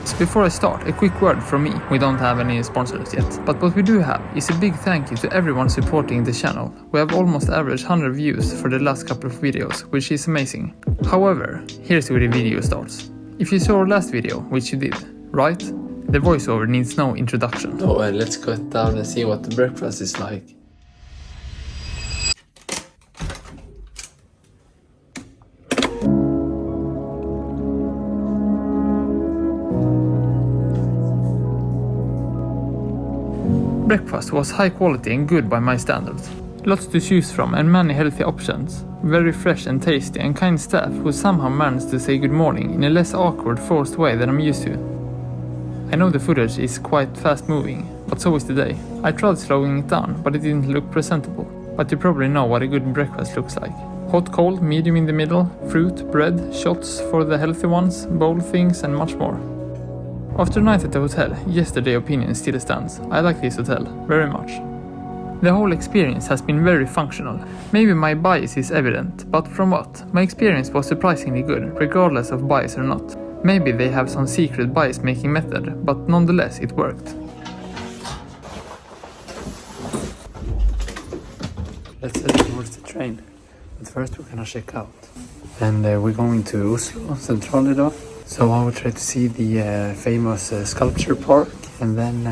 So before I start, a quick word from me. We don't have any sponsors yet, but what we do have is a big thank you to everyone supporting the channel. We have almost averaged 100 views for the last couple of videos, which is amazing. However, here's where the video starts. If you saw our last video, which you did, right? The voiceover needs no introduction. Oh, let's go down and see what the breakfast is like. Breakfast was high quality and good by my standards. Lots to choose from and many healthy options. Very fresh and tasty and kind staff who somehow managed to say good morning in a less awkward forced way than I'm used to. I know the footage is quite fast moving, but so is the day. I tried slowing it down, but it didn't look presentable. But you probably know what a good breakfast looks like. Hot, cold, medium in the middle, fruit, bread, shots for the healthy ones, bowl things and much more. After a night at the hotel, yesterday opinion still stands. I like this hotel very much. The whole experience has been very functional. Maybe my bias is evident, but from what? My experience was surprisingly good, regardless of bias or not. Maybe they have some secret bias making method, but nonetheless it worked. Let's head towards the train, but first we're gonna check out. And we're going to Oslo, Centralidad. So I will try to see the famous sculpture park, and then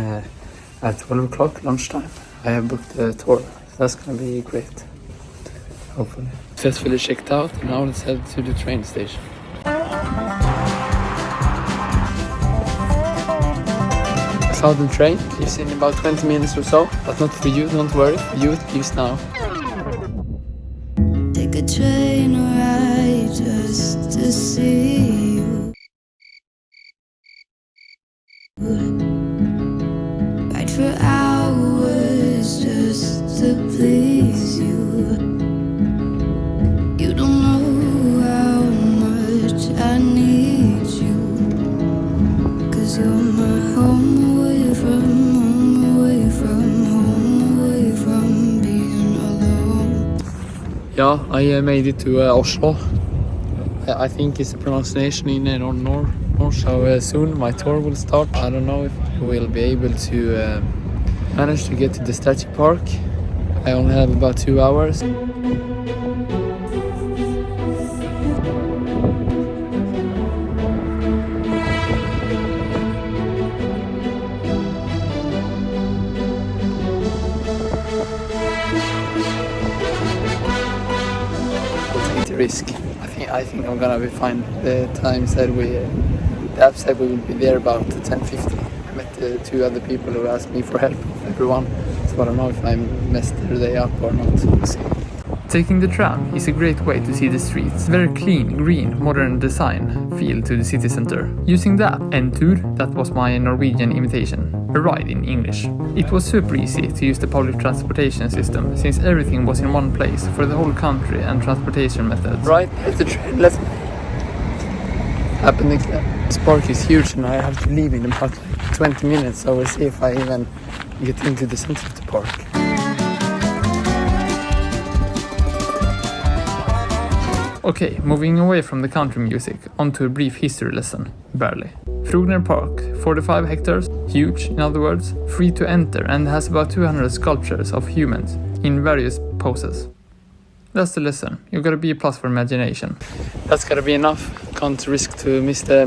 at 12 o'clock lunchtime I have booked a tour. So that's gonna be great, hopefully. Successfully checked out, and now let's head to the train station. I found the train, leaves in about 20 minutes or so, but not for you, don't worry, for you it leaves now. Take a train ride just to see you. Ride for hours just to please you. You don't know how much I need you. 'Cause you're my home away from being alone. Yeah, I made it to Oslo. I think it's the pronunciation in North. So soon my tour will start. I don't know if I will be able to manage to get to the statue park. I only have about 2 hours. I'll take the risk. I think I'm gonna be fine. The time said the app said we will be there about 10:50. I met the 2 other people who asked me for help, everyone. So I don't know if I messed their day up or not. We'll see. Taking the tram is a great way to see the streets. Very clean, green, modern design feel to the city center. Using the app Entur, that was my Norwegian imitation. A ride in English. It was super easy to use the public transportation system since everything was in one place for the whole country and transportation methods. Right, here's the train, let's happen again. This park is huge and I have to leave in about 20 minutes, so we'll see if I even get into the center of the park. Okay, moving away from the country music, onto a brief history lesson. Barely. Frogner Park, 45 hectares, huge in other words, free to enter and has about 200 sculptures of humans in various poses. That's the lesson. You gotta be a plus for imagination. That's gotta be enough. Can't risk to miss the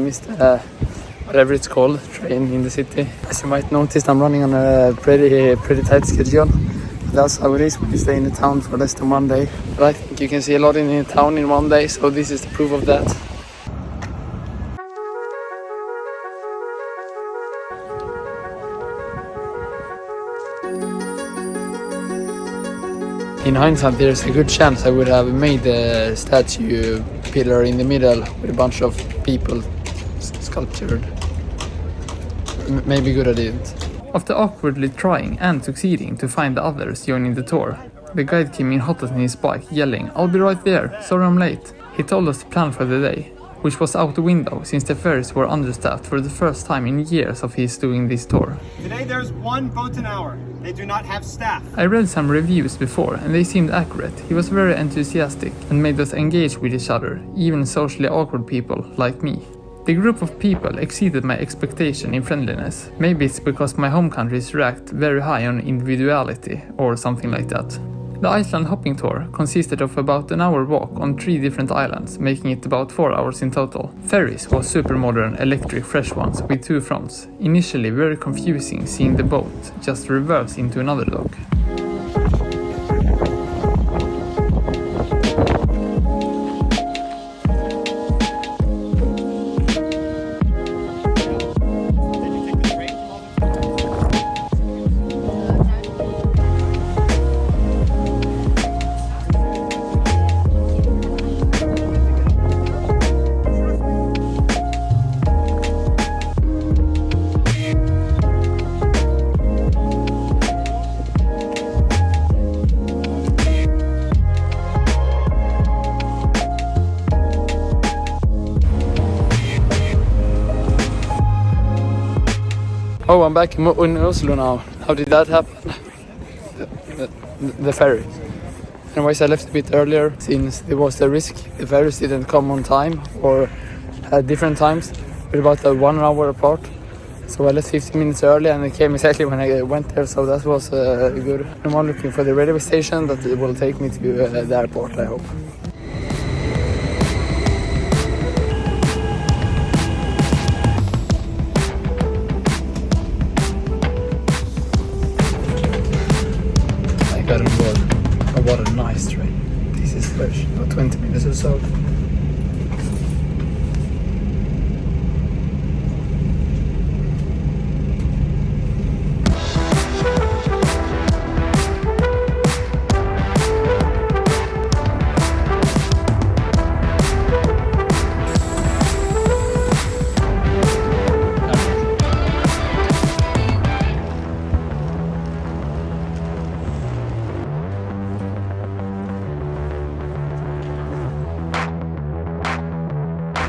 whatever it's called, train in the city. As you might notice, I'm running on a pretty tight schedule. That's how it is when you stay in the town for less than 1 day. But I think you can see a lot in the town in 1 day, so this is the proof of that. In hindsight, there's a good chance I would have made the statue pillar in the middle with a bunch of people sculptured. Maybe good I didn't. After awkwardly trying and succeeding to find the others joining the tour, the guide came in hot on his bike, yelling, "I'll be right there, sorry I'm late." He told us the plan for the day, which was out the window since the ferries were understaffed for the first time in years of his doing this tour. Today there's 1 boat an hour. They do not have staff. I read some reviews before and they seemed accurate. He was very enthusiastic and made us engage with each other, even socially awkward people like me. The group of people exceeded my expectation in friendliness. Maybe it's because my home country is ranked very high on individuality or something like that. The Iceland hopping tour consisted of about an hour walk on 3 different islands, making it about 4 hours in total. Ferries was super modern electric fresh ones with 2 fronts. Initially very confusing seeing the boat just reverse into another dock. Oh, I'm back in Oslo now. How did that happen? The ferry. Anyways, I left a bit earlier since there was a risk the ferries didn't come on time or at different times. We're about 1 hour apart. So I left 15 minutes early and it came exactly when I went there, so that was good. I'm now looking for the railway station that will take me to the airport, I hope. Got on board. Oh, what a nice train. This is fresh. About 20 minutes or so.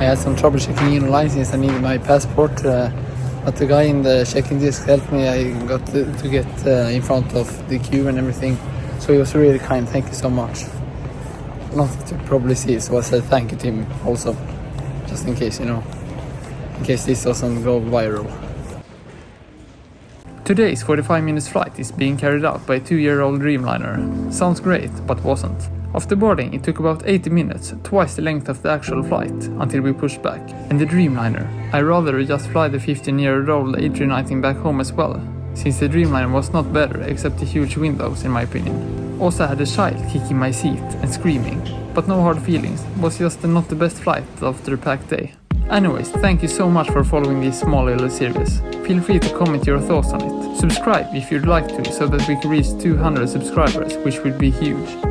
I had some trouble checking in online since I needed my passport, but the guy in the check-in desk helped me. I got to get in front of the queue and everything, so he was really kind. Thank you so much. Nothing to probably see, so I said thank you to him also, just in case, in case this doesn't go viral. Today's 45 minutes flight is being carried out by a 2-year-old Dreamliner. Sounds great, but wasn't. After boarding, it took about 80 minutes, twice the length of the actual flight, until we pushed back. And the Dreamliner, I'd rather just fly the 15-year-old A319 back home as well, since the Dreamliner was not better except the huge windows in my opinion. Also had a child kicking my seat and screaming, but no hard feelings, it was just not the best flight after a packed day. Anyways, thank you so much for following this small little series. Feel free to comment your thoughts on it. Subscribe if you'd like to, so that we can reach 200 subscribers, which would be huge.